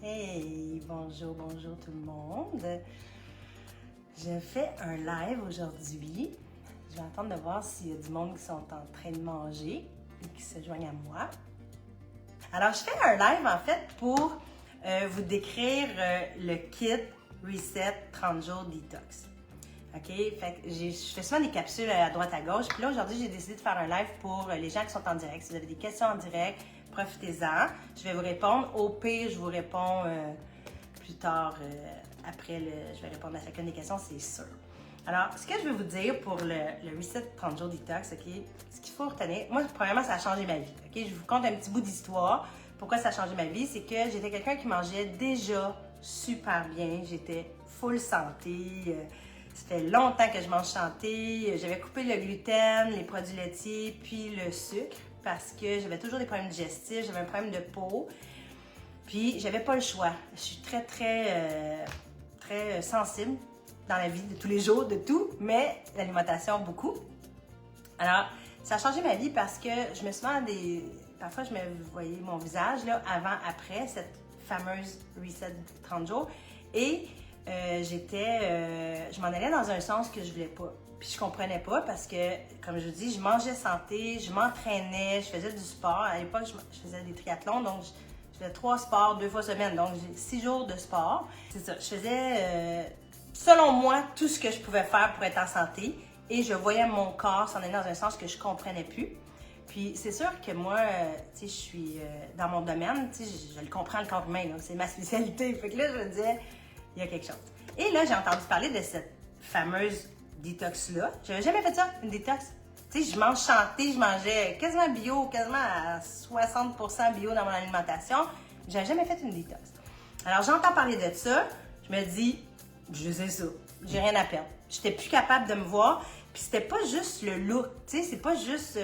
Hey, bonjour tout le monde. Je fais un live aujourd'hui. Je vais attendre de voir s'il y a du monde qui sont en train de manger et qui se joignent à moi. Alors, je fais un live en fait pour vous décrire le kit Reset 30 jours Detox. OK? Fait que je fais souvent des capsules à droite à gauche. Puis là, aujourd'hui, j'ai décidé de faire un live pour les gens qui sont en direct. Si vous avez des questions en direct, profitez-en. Je vais vous répondre. Au pire, je vous réponds plus tard. Après, je vais répondre à chacune des questions, c'est sûr. Alors, ce que je vais vous dire pour le Reset 30 jours Detox, OK? Ce qu'il faut retenir, moi, premièrement, ça a changé ma vie. OK? Je vous conte un petit bout d'histoire. Pourquoi ça a changé ma vie? C'est que j'étais quelqu'un qui mangeait déjà super bien. J'étais full santé. Ça fait longtemps que je mange santé. J'avais coupé le gluten, les produits laitiers, puis le sucre parce que j'avais toujours des problèmes digestifs, j'avais un problème de peau. Puis, j'avais pas le choix. Je suis très sensible dans la vie de tous les jours, de tout, mais l'alimentation, beaucoup. Alors, ça a changé ma vie parce que je me souviens parfois, je me voyais mon visage, là, avant, après, cette fameuse Reset 30 jours. Et je m'en allais dans un sens que je voulais pas. Puis je comprenais pas parce que, comme je vous dis, je mangeais santé, je m'entraînais, je faisais du sport. À l'époque, je faisais des triathlons, donc je faisais 3 sports 2 fois semaine. Donc, j'ai 6 jours de sport. C'est ça. Je faisais, selon moi, tout ce que je pouvais faire pour être en santé. Et je voyais mon corps s'en aller dans un sens que je comprenais plus. Puis c'est sûr que moi, tu sais, je suis dans mon domaine, tu sais, je le comprends, le corps humain, c'est ma spécialité. Fait que là, je me disais, il y a quelque chose. Et là, j'ai entendu parler de cette fameuse détox-là. J'avais jamais fait ça, une détox. Tu sais, je mange santé, je mangeais quasiment bio, quasiment à 60% bio dans mon alimentation. J'avais jamais fait une détox. Alors, j'entends parler de ça. Je me dis, je sais ça, j'ai rien à perdre. J'étais plus capable de me voir. Puis c'était pas juste le look, tu sais, c'est pas juste...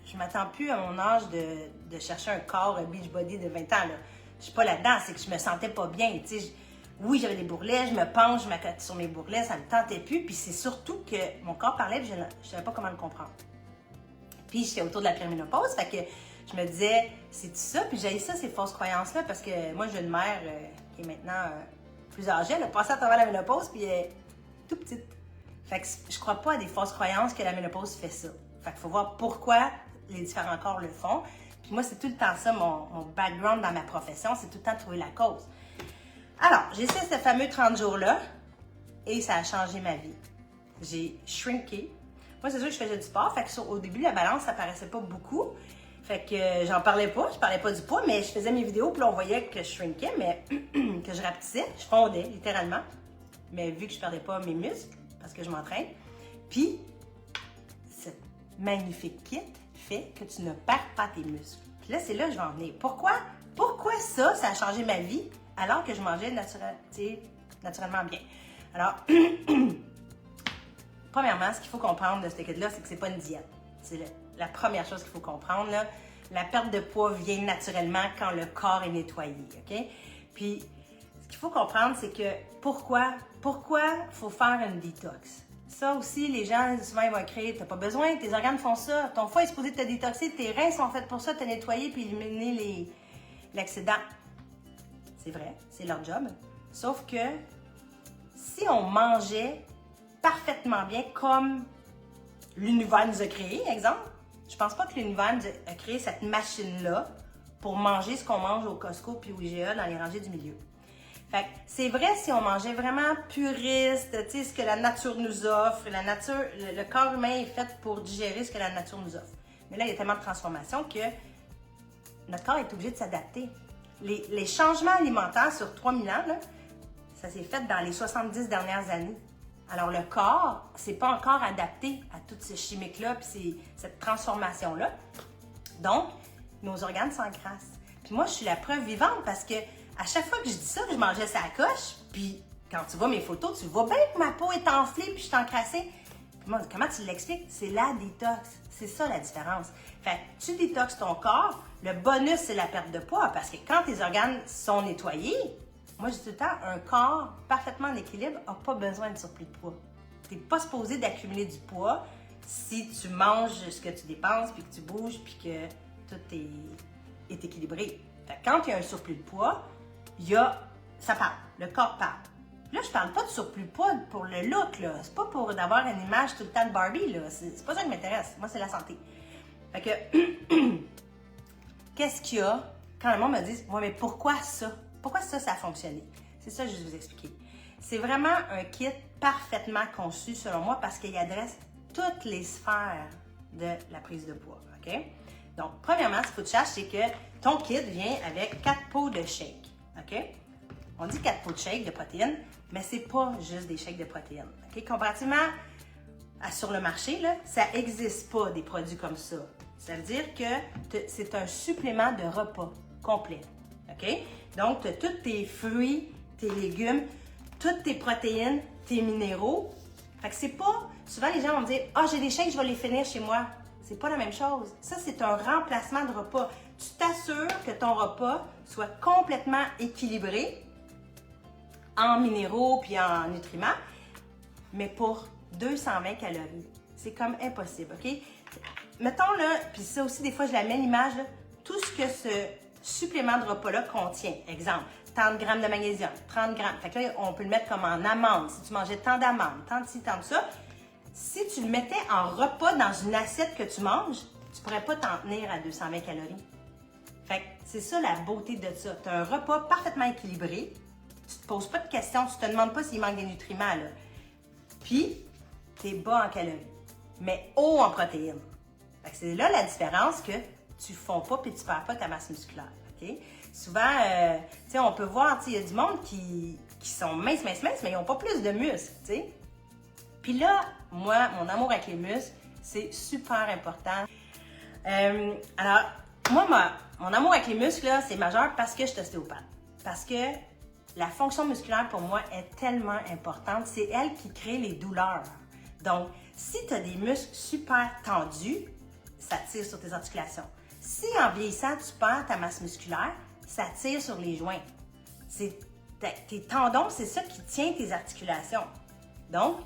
je m'attends plus à mon âge de chercher un corps beach body de 20 ans, là. Je suis pas là-dedans, c'est que je me sentais pas bien, tu sais. Oui, j'avais des bourrelets, je me penche, je m'accote sur mes bourrelets, ça me tentait plus. Puis c'est surtout que mon corps parlait, puis je ne savais pas comment le comprendre. Puis j'étais autour de la périménopause, fait que je me disais, c'est tout ça? Puis j'ai ça, ces fausses croyances-là, parce que moi, j'ai une mère qui est maintenant plus âgée, elle a passé à travers la ménopause, puis elle est tout petite. Fait que je crois pas à des fausses croyances que la ménopause fait ça. Fait qu'il faut voir pourquoi les différents corps le font. Puis moi, c'est tout le temps ça, mon background dans ma profession, c'est tout le temps de trouver la cause. Alors, j'ai fait ce fameux 30 jours-là et ça a changé ma vie. J'ai shrinké. Moi, c'est sûr que je faisais du sport, fait que au début, la balance, ça paraissait pas beaucoup. Fait que j'en parlais pas, je parlais pas du poids, mais je faisais mes vidéos, puis là, on voyait que je shrinkais, mais que je rapetissais, je fondais, littéralement. Mais vu que je perdais pas mes muscles, parce que je m'entraîne, puis cette magnifique kit fait que tu ne perds pas tes muscles. Puis là, c'est là que je vais en venir. Pourquoi ça a changé ma vie alors que je mangeais naturellement bien? Alors, premièrement, ce qu'il faut comprendre de ce kit-là, c'est que c'est pas une diète. C'est la première chose qu'il faut comprendre, là. La perte de poids vient naturellement quand le corps est nettoyé, OK? Puis, ce qu'il faut comprendre, c'est que pourquoi il faut faire une détox? Ça aussi, les gens, souvent, ils vont écrire, t'as pas besoin, tes organes font ça, ton foie est supposé te détoxer, tes reins sont faits pour ça, te nettoyer puis éliminer l'excédent. C'est vrai, c'est leur job. Sauf que si on mangeait parfaitement bien comme l'univers nous a créé, exemple, je pense pas que l'univers nous a créé cette machine-là pour manger ce qu'on mange au Costco puis au IGA dans les rangées du milieu. Fait que c'est vrai si on mangeait vraiment puriste, tu sais, ce que la nature nous offre. Le corps humain est fait pour digérer ce que la nature nous offre. Mais là, il y a tellement de transformations que notre corps est obligé de s'adapter. Les changements alimentaires sur 3000 ans, là, ça s'est fait dans les 70 dernières années. Alors, le corps ne s'est pas encore adapté à toutes ces chimiques-là puis cette transformation-là. Donc, nos organes s'encrassent. Puis moi, je suis la preuve vivante parce que à chaque fois que je dis ça, que je mangeais sa coche, puis quand tu vois mes photos, tu vois bien que ma peau est enflée puis je suis encrassée. Puis moi, comment tu l'expliques? C'est la détox. C'est ça la différence. Fait que tu détoxes ton corps. Le bonus, c'est la perte de poids parce que quand tes organes sont nettoyés, moi, je dis tout le temps, un corps parfaitement en équilibre n'a pas besoin de surplus de poids. Tu n'es pas supposé d'accumuler du poids si tu manges ce que tu dépenses, puis que tu bouges, puis que tout est équilibré. Fait que quand il y a un surplus de poids, ça parle, le corps parle. Là, je parle pas de surplus poids pour le look, là. C'est pas pour avoir une image tout le temps de Barbie, là. C'est pas ça qui m'intéresse. Moi, c'est la santé. Fait que, qu'est-ce qu'il y a quand le monde me dit, ouais, mais pourquoi ça? Pourquoi ça a fonctionné? C'est ça que je vais vous expliquer. C'est vraiment un kit parfaitement conçu, selon moi, parce qu'il adresse toutes les sphères de la prise de poids, OK? Donc, premièrement, ce qu'il faut que tu saches, c'est que ton kit vient avec 4 pots de shake, OK? On dit 4 pots de shake de protéines, mais c'est pas juste des shakes de protéines, OK? Comparativement à sur le marché, là, ça n'existe pas des produits comme ça. Ça veut dire que c'est un supplément de repas complet, OK? Donc, tu as tous tes fruits, tes légumes, toutes tes protéines, tes minéraux. Fait que c'est pas... Souvent, les gens vont me dire « Ah, j'ai des shakes, je vais les finir chez moi. » C'est pas la même chose. Ça, c'est un remplacement de repas. Tu t'assures que ton repas soit complètement équilibré en minéraux puis en nutriments, mais pour 220 calories. C'est comme impossible, OK? Mettons là, puis ça aussi, des fois, je la mets l'image, là, tout ce que ce supplément de repas-là contient. Exemple, 30 grammes de magnésium, 30 grammes. Fait que là, on peut le mettre comme en amandes. Si tu mangeais tant d'amandes, tant de ci, tant de ça, si tu le mettais en repas dans une assiette que tu manges, tu pourrais pas t'en tenir à 220 calories. Fait que c'est ça la beauté de ça. Tu as un repas parfaitement équilibré. Tu te poses pas de questions, tu te demandes pas s'il manque des nutriments, là. Puis, tu es bas en calories, mais haut en protéines. Fait que c'est là la différence que tu ne fonds pas et tu ne perds pas ta masse musculaire. Okay? Souvent, tu sais, on peut voir, il y a du monde qui sont minces, mais ils n'ont pas plus de muscles, tu sais. Puis là, moi, mon amour avec les muscles, c'est super important. Alors, moi, mon amour avec les muscles, là, c'est majeur parce que je suis ostéopathe. Parce que la fonction musculaire, pour moi, est tellement importante. C'est elle qui crée les douleurs. Donc, si tu as des muscles super tendus, ça tire sur tes articulations. Si en vieillissant, tu perds ta masse musculaire, ça tire sur les joints. Tes tendons, c'est ça qui tient tes articulations. Donc,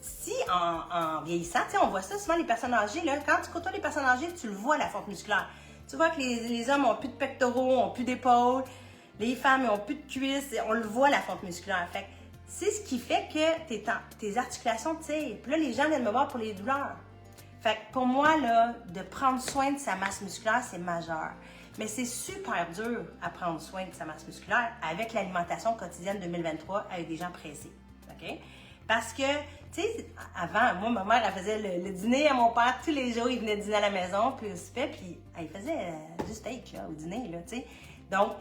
si en vieillissant, on voit ça souvent les personnes âgées, là, quand tu côtoies les personnes âgées, tu le vois la fonte musculaire. Tu vois que les hommes n'ont plus de pectoraux, n'ont plus d'épaules, les femmes n'ont plus de cuisses, on le voit la fonte musculaire. Fait que c'est ce qui fait que tes articulations tirent. Puis là, les gens viennent me voir pour les douleurs. Fait que pour moi, là, de prendre soin de sa masse musculaire, c'est majeur. Mais c'est super dur à prendre soin de sa masse musculaire avec l'alimentation quotidienne 2023 avec des gens pressés. OK? Parce que, tu sais, avant, moi, ma mère, elle faisait le dîner à mon père. Tous les jours, il venait dîner à la maison, puis puis elle faisait du steak là, au dîner, là, tu sais. Donc,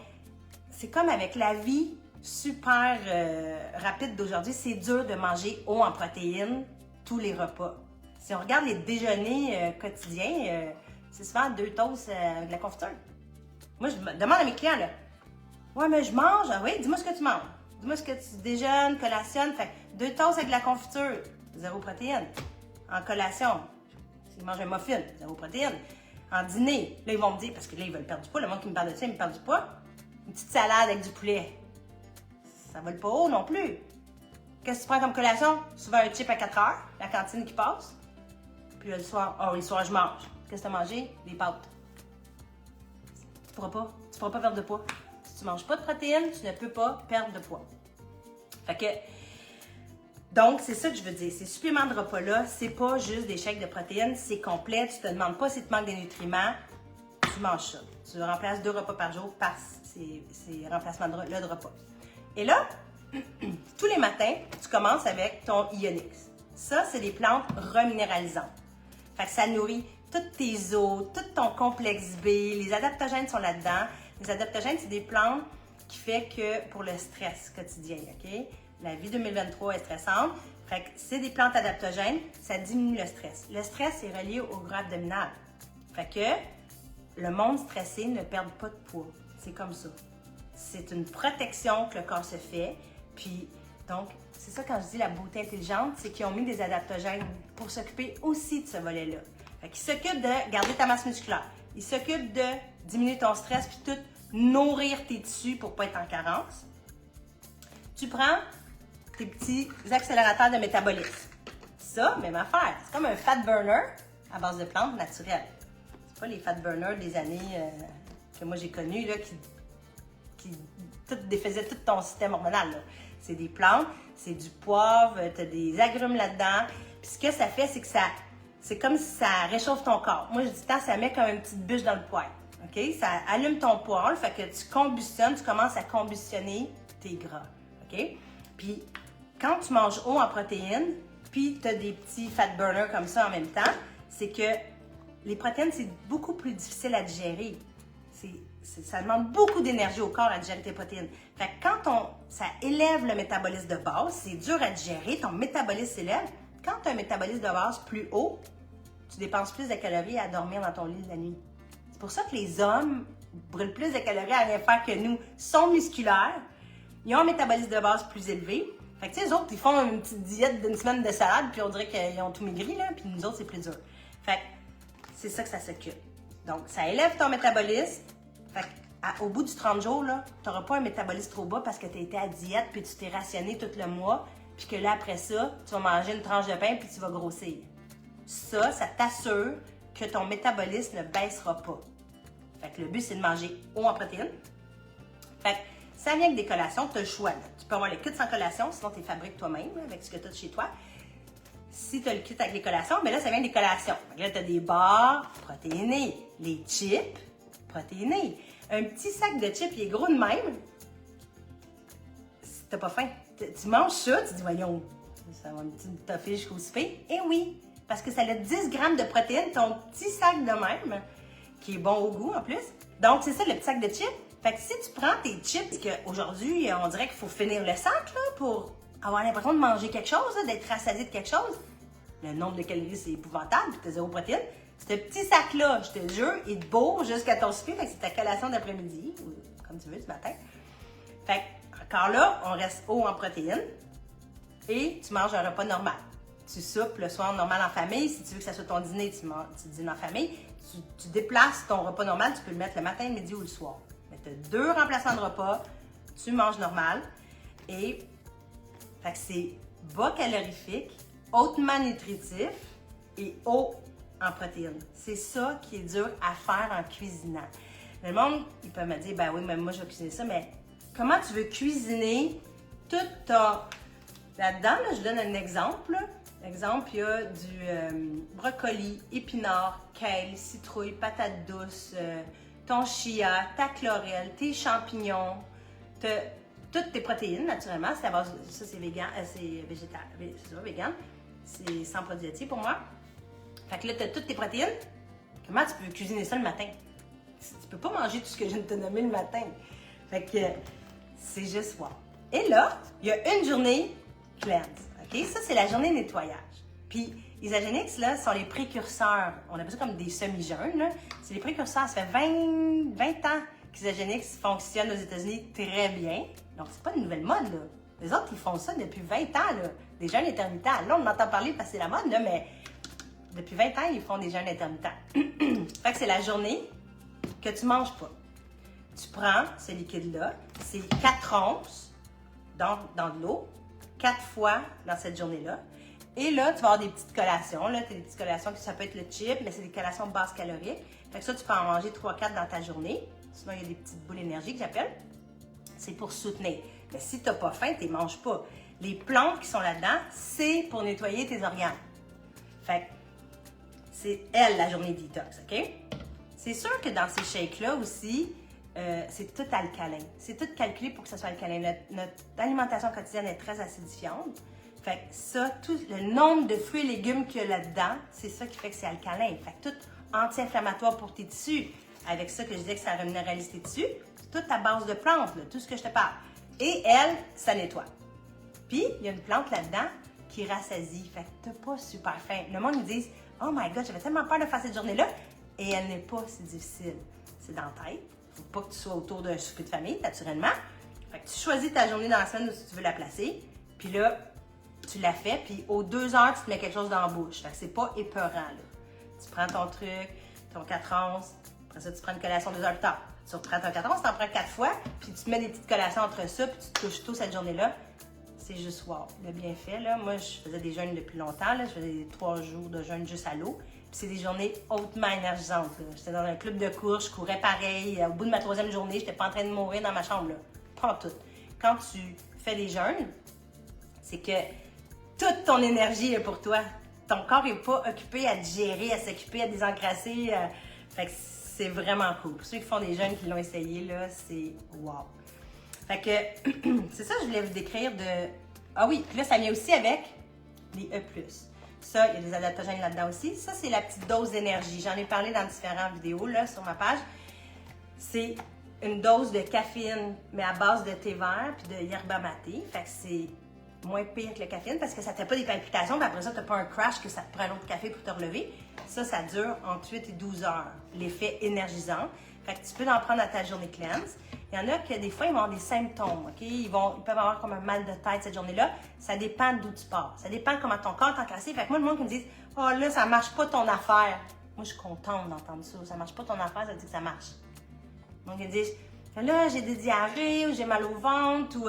c'est comme avec la vie super rapide d'aujourd'hui, c'est dur de manger haut en protéines tous les repas. Si on regarde les déjeuners quotidiens, c'est souvent 2 toasts avec de la confiture. Moi, je demande à mes clients, là, ouais, mais je mange. Ah oui, dis-moi ce que tu manges. Dis-moi ce que tu déjeunes, collationnes. Fait 2 toasts avec de la confiture, 0 protéines. En collation, s'ils mangent un muffin, 0 protéines. En dîner, là, ils vont me dire, parce que là, ils veulent perdre du poids. Le monde qui me parle de ça, il me parle du poids. Une petite salade avec du poulet. Ça vole pas haut non plus. Qu'est-ce que tu prends comme collation? Souvent un chip à 4 heures, la cantine qui passe. Puis le soir, le soir, je mange. Qu'est-ce que tu as mangé? Des pâtes. Tu pourras pas perdre de poids. Si tu manges pas de protéines, tu ne peux pas perdre de poids. Fait que, donc, c'est ça que je veux dire. Ces suppléments de repas-là, c'est pas juste des shakes de protéines, c'est complet. Tu te demandes pas si tu manques des nutriments, tu manges ça. Tu remplaces 2 repas par jour par ces remplacements de repas. Et là, tous les matins, tu commences avec ton Ionix. Ça, c'est des plantes reminéralisantes. Fait que ça nourrit toutes tes os, tout ton complexe B. Les adaptogènes sont là-dedans. Les adaptogènes, c'est des plantes qui fait que pour le stress quotidien, OK? La vie 2023 est stressante. Fait que c'est des plantes adaptogènes, ça diminue le stress. Le stress est relié au gras abdominal. Fait que le monde stressé ne perd pas de poids. C'est comme ça. C'est une protection que le corps se fait. Puis, donc, c'est ça quand je dis la beauté intelligente, c'est qu'ils ont mis des adaptogènes pour s'occuper aussi de ce volet-là. Fait qu'ils s'occupent de garder ta masse musculaire. Ils s'occupent de diminuer ton stress puis tout nourrir tes tissus pour ne pas être en carence. Tu prends tes petits accélérateurs de métabolisme. Ça, même affaire. C'est comme un fat burner à base de plantes naturelles. C'est pas les fat burners des années que moi j'ai connues là, qui qui défaisait tout ton système hormonal. C'est des plantes, c'est du poivre, tu as des agrumes là-dedans. Puis ce que ça fait, c'est que c'est comme si ça réchauffe ton corps. Moi, je dis tant, ça met comme une petite bûche dans le poêle. OK? Ça allume ton poêle, fait que tu combustionnes, tu commences à combustionner tes gras. OK? Puis quand tu manges haut en protéines, puis tu as des petits fat burners comme ça en même temps, c'est que les protéines, c'est beaucoup plus difficile à digérer. Ça demande beaucoup d'énergie au corps à digérer tes protéines. Fait que quand ça élève le métabolisme de base, c'est dur à digérer, ton métabolisme s'élève. Quand tu as un métabolisme de base plus haut, tu dépenses plus de calories à dormir dans ton lit la nuit. C'est pour ça que les hommes brûlent plus de calories à rien faire que nous. Ils sont musculaires, ils ont un métabolisme de base plus élevé. Fait que tu sais, les autres, ils font une petite diète d'une semaine de salade, puis on dirait qu'ils ont tout maigri, là, puis nous autres, c'est plus dur. Fait que c'est ça que ça s'occupe. Donc, ça élève ton métabolisme. Fait qu'au bout du 30 jours, tu n'auras pas un métabolisme trop bas parce que tu as été à diète, puis tu t'es rationné tout le mois, puis que là, après ça, tu vas manger une tranche de pain, puis tu vas grossir. Ça t'assure que ton métabolisme ne baissera pas. Fait que le but, c'est de manger haut en protéines. Fait que ça vient avec des collations, tu as le choix. Là. Tu peux avoir les kits sans collation, sinon tu les fabriques toi-même avec ce que tu as chez toi. Si tu as le kit avec les collations, mais là, ça vient des collations. Là, tu as des barres protéinées, les chips protéinés. Un petit sac de chips, il est gros de même. Si t'as pas faim, tu manges ça, tu dis, voyons, ça va me toffer jusqu'au souper. Eh oui, parce que ça a 10 grammes de protéines, ton petit sac de même, qui est bon au goût en plus. Donc, c'est ça le petit sac de chips. Fait que si tu prends tes chips, qu'aujourd'hui, on dirait qu'il faut finir le sac là, pour avoir l'impression de manger quelque chose, d'être rassasié de quelque chose, le nombre de calories, c'est épouvantable, puis t'as zéro protéine. Ce petit sac-là, je te jure, il te bourre jusqu'à ton souper, fait que c'est ta collation d'après-midi, ou comme tu veux, du matin. Fait que, encore là, on reste haut en protéines et tu manges un repas normal. Tu soupes le soir normal en famille. Si tu veux que ça soit ton dîner, tu dînes en famille. Tu déplaces ton repas normal, tu peux le mettre le matin, le midi ou le soir. Mais tu as 2 remplaçants de repas, tu manges normal et fait que c'est bas calorifique, hautement nutritif et haut en protéines. C'est ça qui est dur à faire en cuisinant. Le monde, ils peuvent me dire, ben oui, mais moi je vais cuisiner ça, mais comment tu veux cuisiner tout ton... Là-dedans, là, je donne un exemple. Exemple, il y a du brocoli, épinards, kale, citrouille, patate douce, ton chia, ta chlorelle, tes champignons, toutes tes protéines, naturellement. C'est à base, ça c'est vegan, c'est végétal, c'est ça, vegan. C'est sans produits laitiers pour moi. Fait que là, tu as toutes tes protéines. Comment tu peux cuisiner ça le matin? Tu peux pas manger tout ce que je viens de te nommer le matin. Fait que c'est juste wow. Et là, il y a une journée cleanse. OK? Ça, c'est la journée nettoyage. Puis, Isagenix, là, sont les précurseurs. On appelle ça comme des semi-jeûnes. C'est les précurseurs. Ça fait 20 ans qu'Isagenix fonctionne aux États-Unis très bien. Donc, c'est pas une nouvelle mode, là. Les autres, ils font ça depuis 20 ans, là. Des jeûnes intermittents. Là, on entend parler parce que c'est la mode, là, mais depuis 20 ans, ils font des jeûnes intermittents. Fait que c'est la journée que tu manges pas. Tu prends ce liquide-là, c'est 4 onces dans de l'eau, 4 fois dans cette journée-là. Et là, tu vas avoir des petites collations. Là, tu as des petites collations, ça peut être le chip, mais c'est des collations basse caloriques. Fait que ça, tu peux en manger 3-4 dans ta journée. Sinon, il y a des petites boules énergie que j'appelle. C'est pour soutenir. Mais si tu n'as pas faim, tu ne manges pas. Les plantes qui sont là-dedans, c'est pour nettoyer tes organes. Fait que c'est elle, la journée détox, OK? C'est sûr que dans ces shakes-là aussi, c'est tout alcalin. C'est tout calculé pour que ça soit alcalin. Notre alimentation quotidienne est très acidifiante. Fait que ça, tout le nombre de fruits et légumes qu'il y a là-dedans, c'est ça qui fait que c'est alcalin. Fait que tout anti-inflammatoire pour tes tissus. Avec ça que je disais que ça reminéralise tes tissus, c'est toute ta base de plantes, là, tout ce que je te parle. Et elle, ça nettoie. Puis, il y a une plante là-dedans qui rassasie. Fait que t'as pas super faim. Le monde, ils disent « Oh my God, j'avais tellement peur de faire cette journée-là. » Et elle n'est pas si difficile. C'est dans la tête. Faut pas que tu sois autour d'un souper de famille, naturellement. Fait que tu choisis ta journée dans la semaine où tu veux la placer. Puis là, tu la fais. Puis aux 2 heures, tu te mets quelque chose dans la bouche. Fait que c'est pas épeurant, là. Tu prends ton truc, ton 4 onces. Après ça, tu prends une collation 2 heures plus tard. Tu reprends ton 4 onces, tu en prends 4 fois. Puis tu te mets des petites collations entre ça. Puis tu te touches tout cette journée-là. C'est juste wow. Le bienfait, là. Moi, je faisais des jeûnes depuis longtemps, là. Je faisais 3 jours de jeûne juste à l'eau. Puis c'est des journées hautement énergisantes. J'étais dans un club de course, je courais pareil. Au bout de ma 3e journée, j'étais pas en train de mourir dans ma chambre. Là. Pas tout. Quand tu fais des jeûnes, c'est que toute ton énergie est pour toi. Ton corps n'est pas occupé à digérer, à s'occuper, à désencrasser. Fait que c'est vraiment cool. Pour ceux qui font des jeûnes qui l'ont essayé, là, c'est wow. Fait que c'est ça que je voulais vous décrire de... Ah oui, puis là, ça vient aussi avec les E+. Ça, il y a des adaptogènes là-dedans aussi. Ça, c'est la petite dose d'énergie. J'en ai parlé dans différentes vidéos là, sur ma page. C'est une dose de caféine, mais à base de thé vert puis de yerba maté. Fait que c'est moins pire que la caféine parce que ça ne fait pas des palpitations. Puis après ça, tu n'as pas un crash que ça te prend un autre café pour te relever. Ça dure entre 8 et 12 heures. L'effet énergisant. Fait que tu peux en prendre à ta journée cleanse. Il y en a qui, des fois, ils vont avoir des symptômes, OK? Ils peuvent avoir comme un mal de tête cette journée-là. Ça dépend d'où tu pars. Ça dépend de comment ton corps est encrassé. Fait que moi, le monde qui me dit « Oh là, ça marche pas ton affaire. » Moi, je suis contente d'entendre ça. Ça marche pas ton affaire, ça veut dire que ça marche. Donc, ils disent « Là, j'ai des diarrhées, ou j'ai mal au ventre, ou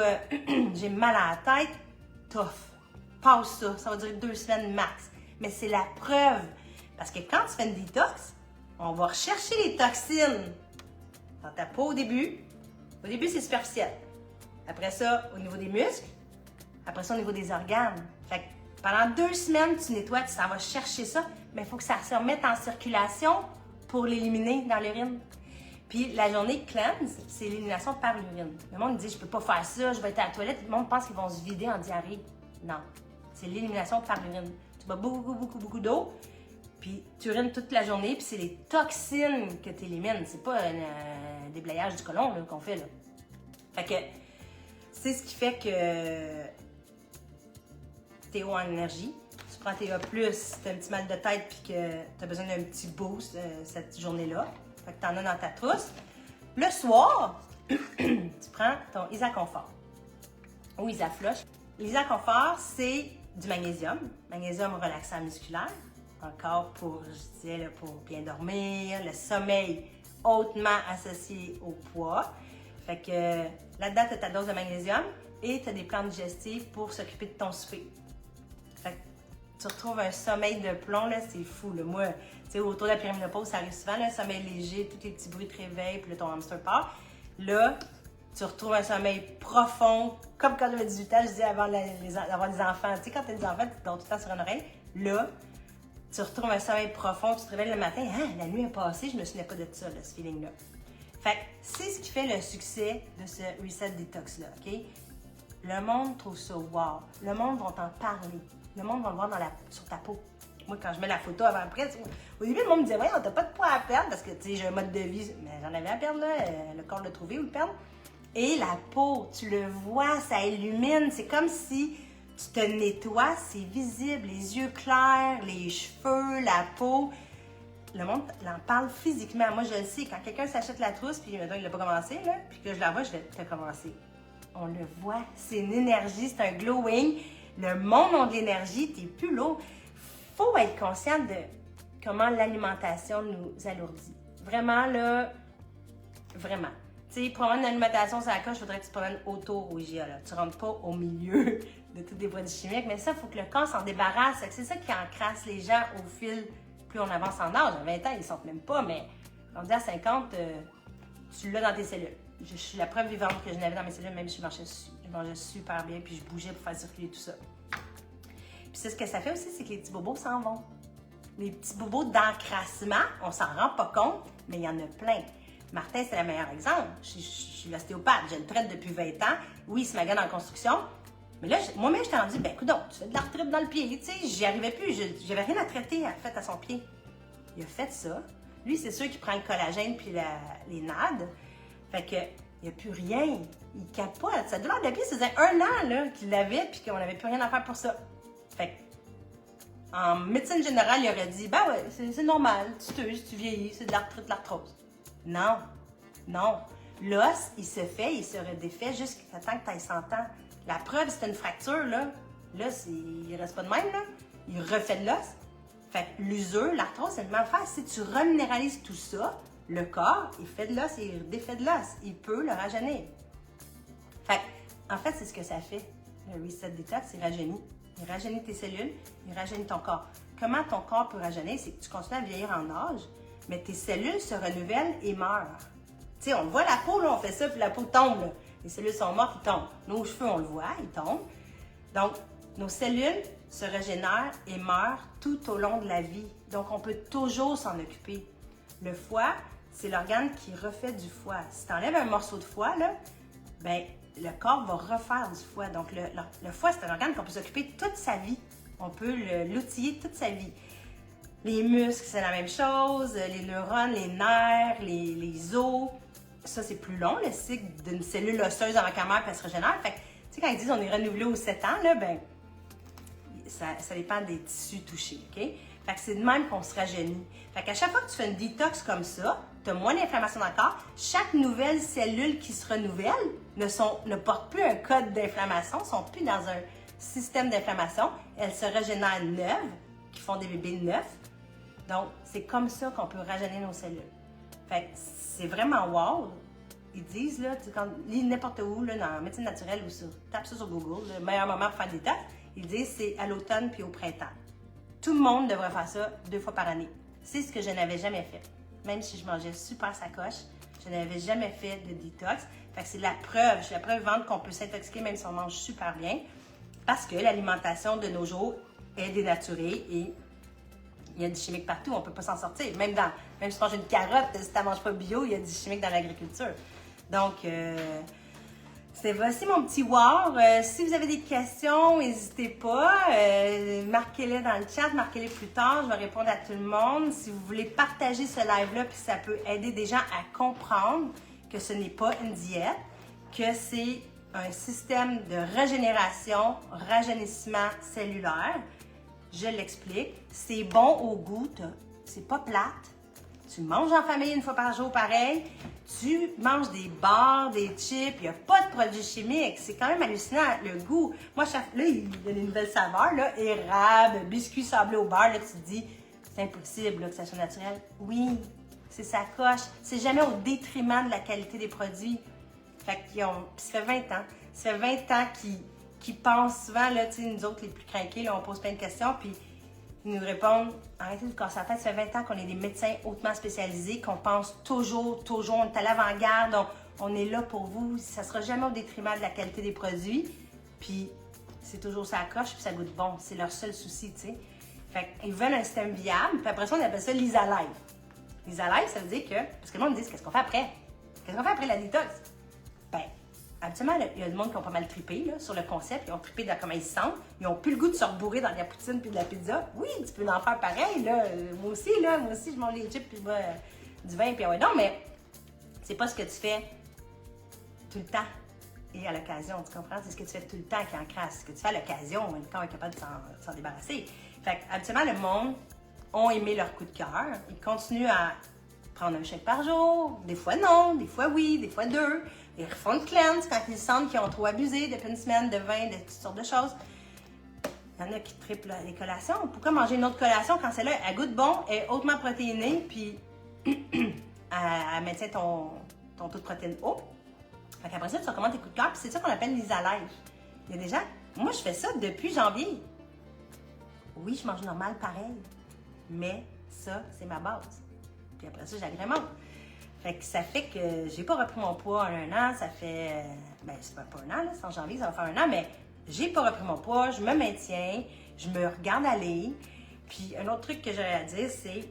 j'ai mal à la tête. » Tough. Passe ça. Ça va durer 2 semaines max. Mais c'est la preuve. Parce que quand tu fais une détox, on va rechercher les toxines dans ta peau au début. Au début, c'est superficiel. Après ça, au niveau des muscles. Après ça, au niveau des organes. Fait que pendant 2 semaines, tu nettoies, tu s'en vas chercher ça, mais il faut que ça se remette en circulation pour l'éliminer dans l'urine. Puis la journée cleanse, c'est l'élimination par l'urine. Le monde dit, je peux pas faire ça, je vais être à la toilette. Le monde pense qu'ils vont se vider en diarrhée. Non, c'est l'élimination par l'urine. Tu bois beaucoup d'eau, puis tu urines toute la journée, puis c'est les toxines que tu élimines. C'est pas un déblayage du côlon qu'on fait là. Fait que c'est ce qui fait que t'es haut en énergie. Tu prends tes A+, t'as un petit mal de tête puis que t'as besoin d'un petit boost cette journée-là. Fait que t'en as dans ta trousse. Le soir, tu prends ton Isaconfort ou Isaflush. L'Isaconfort, c'est du magnésium. Magnésium relaxant musculaire. Encore pour, je disais, là, pour bien dormir, le sommeil hautement associé au poids. Fait que là-dedans, tu as ta dose de magnésium et tu as des plantes digestives pour s'occuper de ton souper. Fait que tu retrouves un sommeil de plomb, là, c'est fou. Là. Moi, tu sais, autour de la périménopause, ça arrive souvent, là, sommeil léger, tous les petits bruits de réveil, puis là, ton hamster part. Là, tu retrouves un sommeil profond, comme quand j'avais 18 ans, je disais avant d'avoir des enfants. Tu sais, quand tu as des enfants, tu dors tout le temps sur une oreille. Là, tu retrouves un sommeil profond, tu te réveilles le matin, hein, la nuit est passée, je me souvenais pas de ça, là, ce feeling-là. Fait que c'est ce qui fait le succès de ce Reset Detox-là, OK? Le monde trouve ça wow. Le monde va t'en parler. Le monde va le voir sur ta peau. Moi, quand je mets la photo avant-après, au début, le monde me disait, voyons, t'as pas de poids à perdre parce que, tu sais, j'ai un mode de vie, mais j'en avais à perdre, là, le corps l'a trouvé ou le perdre. Et la peau, tu le vois, ça illumine, c'est comme si tu te nettoies, c'est visible, les yeux clairs, les cheveux, la peau. Le monde en parle physiquement. Moi, je le sais, quand quelqu'un s'achète la trousse, puis maintenant il l'a pas commencé, là, puis que je la vois, je vais te commencer. On le voit, c'est une énergie, c'est un glowing. Le monde a de l'énergie, t'es plus lourd. Faut être conscient de comment l'alimentation nous alourdit. Vraiment, là, vraiment. Tu sais, pour avoir une alimentation sur la coche, il faudrait que tu te promènes autour au IGA. Là. Tu rentres pas au milieu de tous des produits chimiques, mais ça, il faut que le corps s'en débarrasse. C'est ça qui encrasse les gens au fil. Plus on avance en âge. À 20 ans, ils ne sortent même pas, mais on dit à 50, tu l'as dans tes cellules. Je suis la preuve vivante que je l'avais dans mes cellules, même si je mangeais super bien, puis je bougeais pour faire circuler tout ça. Puis c'est ce que ça fait aussi, c'est que les petits bobos s'en vont. Les petits bobos d'encrassement, on s'en rend pas compte, mais il y en a plein. Martin, c'est le meilleur exemple. Je suis l'ostéopathe, je le traite depuis 20 ans. Oui, il se magane en construction. Mais là, moi-même, je t'ai rendu, ben, coudonc, tu fais de l'arthrite dans le pied, tu sais, j'y arrivais plus, j'avais rien à traiter, en fait, à son pied. Il a fait ça. Lui, c'est sûr qu'il prend le collagène puis les NAD. Fait que, il n'y a plus rien. Il capote. Sa douleur de pied, ça faisait 1 an, là, qu'il l'avait puis qu'on n'avait plus rien à faire pour ça. Fait que, en médecine générale, il aurait dit, ben ouais, c'est normal, tu t'uses, tu vieillis, c'est de l'arthrite, l'arthrose. Non, non. L'os, il se redéfait jusqu'à temps que tu aies 100 ans. La preuve, c'est une fracture, là. L'os, il reste pas de même, là. Il refait de l'os. Fait que l'usure, l'arthrose, c'est le même affaire. Si tu reminéralises tout ça, le corps, il fait de l'os et il défait de l'os. Il peut le rajeunir. Fait que, en fait, c'est ce que ça fait. Le Reset Detox, c'est rajeunit. Il rajeunit tes cellules, il rajeunit ton corps. Comment ton corps peut rajeunir? C'est que tu continues à vieillir en âge, mais tes cellules se renouvellent et meurent. Tu sais, on voit la peau, là, on fait ça, puis la peau tombe. Là. Les cellules sont mortes, ils tombent. Nos cheveux, on le voit, ils tombent. Donc, nos cellules se régénèrent et meurent tout au long de la vie. Donc, on peut toujours s'en occuper. Le foie, c'est l'organe qui refait du foie. Si tu enlèves un morceau de foie, là, ben, le corps va refaire du foie. Donc, le foie, c'est un organe qu'on peut s'occuper toute sa vie. On peut l'outiller toute sa vie. Les muscles, c'est la même chose. Les neurones, les nerfs, les os. Ça, c'est plus long, le cycle d'une cellule osseuse avant qu'elle meure et elle se régénère. Fait que, tu sais, quand ils disent on est renouvelé aux 7 ans, là, ben, ça dépend des tissus touchés, OK? Fait que c'est de même qu'on se rajeunit. Fait qu'à chaque fois que tu fais une détox comme ça, tu as moins d'inflammation dans le corps. Chaque nouvelle cellule qui se renouvelle ne porte plus un code d'inflammation, ne sont plus dans un système d'inflammation. Elles se régénèrent neuves, qui font des bébés neufs. Donc, c'est comme ça qu'on peut rajeunir nos cellules. Fait que c'est vraiment wow. Ils disent, là, quand lis n'importe où, là, dans la médecine naturelle ou sur, tape ça sur Google, le meilleur moment pour faire des tests, ils disent c'est à l'automne puis au printemps. Tout le monde devrait faire ça 2 fois par année. C'est ce que je n'avais jamais fait. Même si je mangeais super sacoche, je n'avais jamais fait de détox. Fait que c'est la preuve, c'est la preuve vivante qu'on peut s'intoxiquer même si on mange super bien. Parce que l'alimentation de nos jours est dénaturée et il y a du chimique partout, on ne peut pas s'en sortir. Même si tu manges une carotte, si tu ne manges pas bio, il y a du chimique dans l'agriculture. Donc, voici mon petit wow. Si vous avez des questions, n'hésitez pas. Marquez-les dans le chat, marquez-les plus tard. Je vais répondre à tout le monde. Si vous voulez partager ce live-là, puis ça peut aider des gens à comprendre que ce n'est pas une diète, que c'est un système de régénération, rajeunissement cellulaire. Je l'explique. C'est bon au goût. C'est pas plate. Tu manges en famille 1 fois par jour, pareil. Tu manges des bars, des chips. Il n'y a pas de produits chimiques. C'est quand même hallucinant, le goût. Moi, là, il y a des nouvelles saveurs, là. Érable, biscuits sablés au beurre. Là, tu te dis, c'est impossible là, que ça soit naturel. Oui, c'est sa coche. C'est jamais au détriment de la qualité des produits. Fait qu'ils ont... Puis ça fait 20 ans. Ça fait 20 ans qu'ils pensent souvent, là, tu sais, nous autres, les plus craqués, là, on pose plein de questions, puis ils nous répondent, arrêtez de casser la tête, ça fait 20 ans qu'on est des médecins hautement spécialisés, qu'on pense toujours, on est à l'avant-garde, on est là pour vous, ça sera jamais au détriment de la qualité des produits, puis c'est toujours ça coche, puis ça goûte bon, c'est leur seul souci, tu sais. Fait qu'ils veulent un système viable, puis après ça, on appelle ça l'Isa Life. L'Isa Life, ça veut dire que, parce que le monde me dit, qu'est-ce qu'on fait après? Qu'est-ce qu'on fait après la détox? Ben, habituellement, il y a du monde qui ont pas mal trippé là, sur le concept. Ils ont trippé dans comment ils se sentent. Ils ont plus le goût de se rebourrer dans de la poutine puis de la pizza. Oui, tu peux en faire pareil. Là. Moi aussi, je mange les chips puis je bois du vin. Puis ouais, non, mais c'est pas ce que tu fais tout le temps et à l'occasion. Tu comprends? C'est ce que tu fais tout le temps qui en crasse. Ce que tu fais à l'occasion, le corps est capable de s'en débarrasser. Fait que, habituellement, le monde ont aimé leur coup de cœur. Ils continuent à prendre un chèque par jour. Des fois non, des fois oui, des fois 2. Ils refont une cleanse quand ils sentent qu'ils ont trop abusé depuis une semaine de vin, de toutes sortes de choses. Il y en a qui triplent les collations. Pourquoi manger une autre collation quand celle-là, elle goûte bon, elle est hautement protéinée, puis elle maintient ton taux de protéines haut. Fait qu'après ça, tu recommandes tes coups de cœur, puis c'est ça qu'on appelle l'isalège. Il y a des gens, moi je fais ça depuis janvier. Oui, je mange normal pareil, mais ça, c'est ma base. Puis après ça, j'agrémente. Fait que ça fait que j'ai pas repris mon poids en 1 an, ça fait... Ben, c'est pas 1 an, là, c'est en janvier, ça va faire 1 an, mais j'ai pas repris mon poids, je me maintiens, je me regarde aller. Puis un autre truc que j'aurais à dire, c'est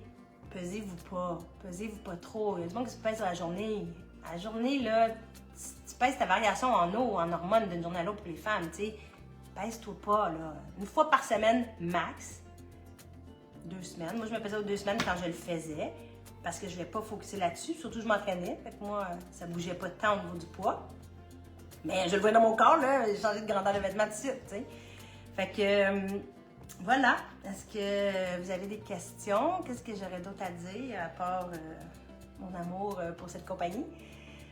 pesez-vous pas trop. Il y a du monde qui se pèse à la journée. À la journée, là, tu pèses ta variation en eau, en hormones d'une journée à l'autre pour les femmes, tu sais. Pèse-toi pas, là. 1 fois par semaine, max. 2 semaines. Moi, je me pesais aux 2 semaines quand je le faisais. Parce que je ne vais pas focusser là-dessus. Surtout, je m'entraînais. Fait que moi, ça ne bougeait pas tant au niveau du poids. Mais je le voyais dans mon corps, là. J'ai changé de grandeur de vêtements tout de suite, tu sais. Fait que, voilà. Est-ce que vous avez des questions? Qu'est-ce que j'aurais d'autre à dire à part mon amour pour cette compagnie?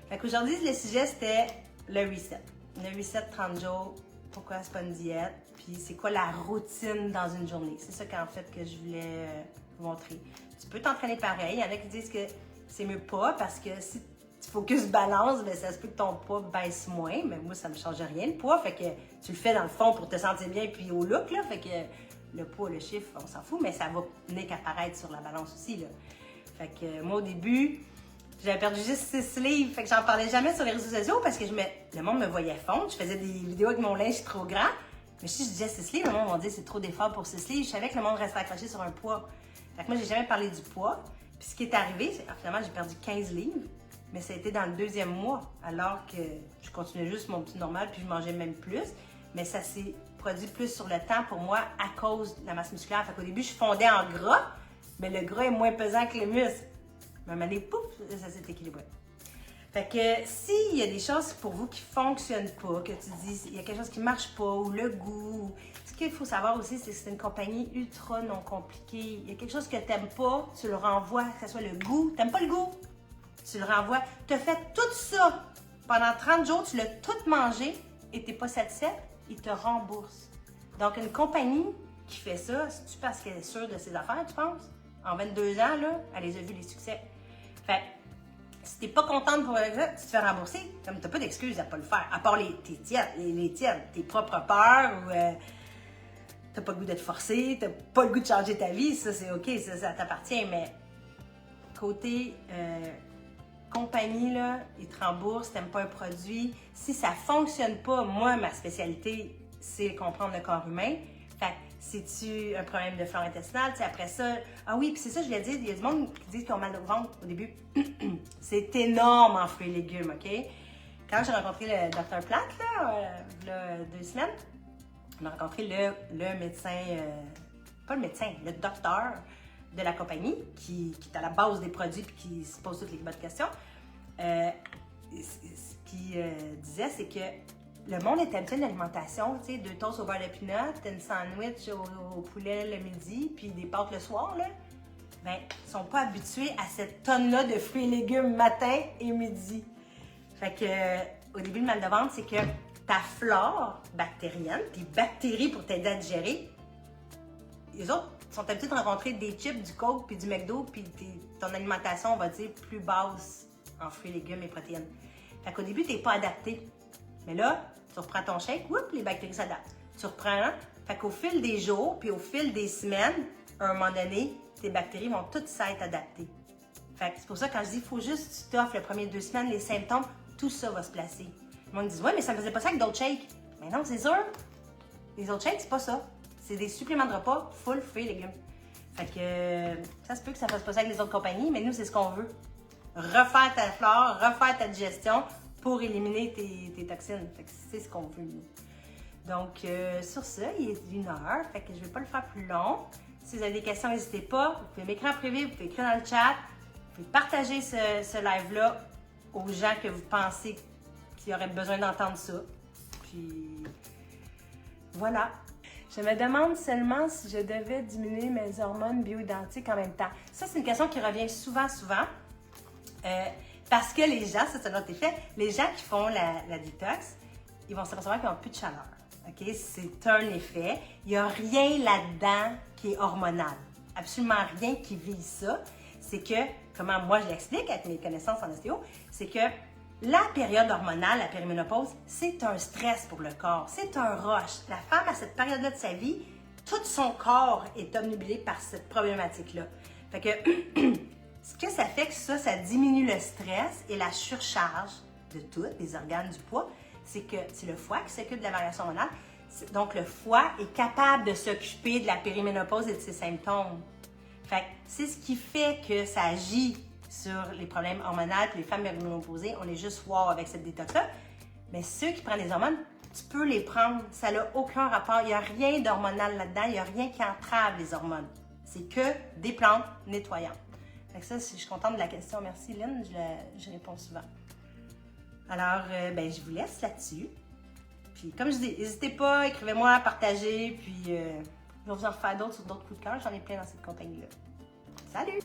Fait qu'aujourd'hui, le sujet, c'était le reset. Le reset 30 jours. Pourquoi c'est pas une diète? Puis c'est quoi la routine dans une journée? C'est ça qu'en fait que je voulais vous montrer. Tu peux t'entraîner pareil. Il y en a qui disent que c'est mieux pas parce que si tu focuses balance, mais ça se peut que ton poids baisse moins. Mais moi, ça me change rien, le poids. Fait que tu le fais dans le fond pour te sentir bien, puis au look, là. Fait que le poids, le chiffre, on s'en fout, mais ça va venir qu'apparaître sur la balance aussi, là. Fait que moi, au début, j'avais perdu juste 6 livres. Fait que j'en parlais jamais sur les réseaux sociaux parce que le monde me voyait fondre. Je faisais des vidéos avec mon linge trop grand. Mais si je disais 6 livres, le monde m'a dit c'est trop d'efforts pour 6 livres. Je savais que le monde restait accroché sur un poids. Fait que moi, j'ai jamais parlé du poids. Puis ce qui est arrivé, c'est finalement, j'ai perdu 15 livres. Mais ça a été dans le 2e mois, alors que je continuais juste mon petit normal, puis je mangeais même plus. Mais ça s'est produit plus sur le temps pour moi à cause de la masse musculaire. Fait qu'au début, je fondais en gras, mais le gras est moins pesant que le muscle. Mais à un moment donné, pouf, ça s'est équilibré. Fait que s'il y a des choses pour vous qui ne fonctionnent pas, que tu dis il y a quelque chose qui ne marche pas, ou le goût, ce qu'il faut savoir aussi, c'est que c'est une compagnie ultra non compliquée. Il y a quelque chose que tu n'aimes pas, tu le renvoies, que ce soit le goût. Tu n'aimes pas le goût? Tu le renvoies. Tu as fait tout ça pendant 30 jours, tu l'as tout mangé et tu n'es pas satisfait, ils te remboursent. Donc, une compagnie qui fait ça, c'est-tu parce qu'elle est sûre de ses affaires, tu penses? En 22 ans, là, elle les a vus les succès. Fait si tu n'es pas contente pour ça, tu te fais rembourser, comme tu n'as pas d'excuses à ne pas le faire, à part tes tiennes, tes propres peurs, ou tu n'as pas le goût d'être forcé, tu n'as pas le goût de changer ta vie, ça c'est OK, ça t'appartient, mais côté compagnie, là, ils te remboursent, tu n'aimes pas un produit. Si ça ne fonctionne pas, moi, ma spécialité, c'est comprendre le corps humain. Fait c'est-tu un problème de flore intestinale? T'sais, après ça, ah oui, puis c'est ça, je l'ai dit, il y a du monde qui dit qu'ils ont mal au ventre au début. C'est énorme en fruits et légumes, OK? Quand j'ai rencontré le Dr. Platt, il y a 2 semaines, on a rencontré le médecin, pas le médecin, le docteur de la compagnie qui est à la base des produits et qui se pose toutes les bonnes questions. Ce qu'il disait, c'est que le monde est habitué à une alimentation, tu sais, 2 toasts au beurre de pinot, une sandwich au poulet le midi, puis des pâtes le soir, là. Bien, ils sont pas habitués à cette tonne-là de fruits et légumes matin et midi. Fait que, au début, le mal de ventre, c'est que ta flore bactérienne, tes bactéries pour t'aider à digérer, les autres sont habitués de rencontrer des chips, du Coke, puis du McDo, puis ton alimentation, on va dire, plus basse en fruits, légumes et protéines. Fait qu'au début, tu n'es pas adapté. Mais là, tu reprends ton shake, whoop, les bactéries s'adaptent. Tu reprends, fait qu'au fil des jours, puis au fil des semaines, à un moment donné, tes bactéries vont toutes s'être adaptées. Fait que c'est pour ça que quand je dis, il faut juste que tu t'offres les premières 2 semaines, les symptômes, tout ça va se placer. Le monde dit, ouais, mais ça ne faisait pas ça avec d'autres shakes. Mais non, c'est sûr. Les autres shakes, c'est pas ça. C'est des suppléments de repas full fruits et légumes. Fait que ça se peut que ça ne fasse pas ça avec les autres compagnies, mais nous, c'est ce qu'on veut. Refaire ta flore, refaire ta digestion pour éliminer tes toxines. Fait que c'est ce qu'on veut, nous. Donc, sur ça, il est 1 heure. Fait que je ne vais pas le faire plus long. Si vous avez des questions, n'hésitez pas. Vous pouvez m'écrire en privé, vous pouvez écrire dans le chat. Vous pouvez partager ce live-là aux gens que vous pensez qui auraient besoin d'entendre ça. Puis, voilà. Je me demande seulement si je devais diminuer mes hormones bioidentiques en même temps. Ça, c'est une question qui revient souvent. Parce que les gens, ça c'est un autre effet, les gens qui font la détox, ils vont s'apercevoir qu'ils n'ont plus de chaleur. OK? C'est un effet. Il n'y a rien là-dedans qui est hormonal. Absolument rien qui vise ça. C'est que, comment moi je l'explique avec mes connaissances en ostéo, c'est que la période hormonale, la périménopause, c'est un stress pour le corps. C'est un rush. La femme, à cette période-là de sa vie, tout son corps est obnubilé par cette problématique-là. Fait que, ce que ça fait que ça diminue le stress et la surcharge de tous les organes du poids, c'est que c'est le foie qui s'occupe de la variation hormonale. Donc, le foie est capable de s'occuper de la périménopause et de ses symptômes. Fait que c'est ce qui fait que ça agit sur les problèmes hormonaux et les femmes périménopausées. On est juste wow avec cette détox-là. Mais ceux qui prennent des hormones, tu peux les prendre. Ça n'a aucun rapport. Il n'y a rien d'hormonal là-dedans. Il n'y a rien qui entrave les hormones. C'est que des plantes nettoyantes. Fait que ça, je suis contente de la question. Merci, Lynn. Je réponds souvent. Alors, je vous laisse là-dessus. Puis, comme je dis, n'hésitez pas, écrivez-moi, partagez. Puis, je vais vous en refaire d'autres sur d'autres coups de cœur. J'en ai plein dans cette compagnie-là. Salut!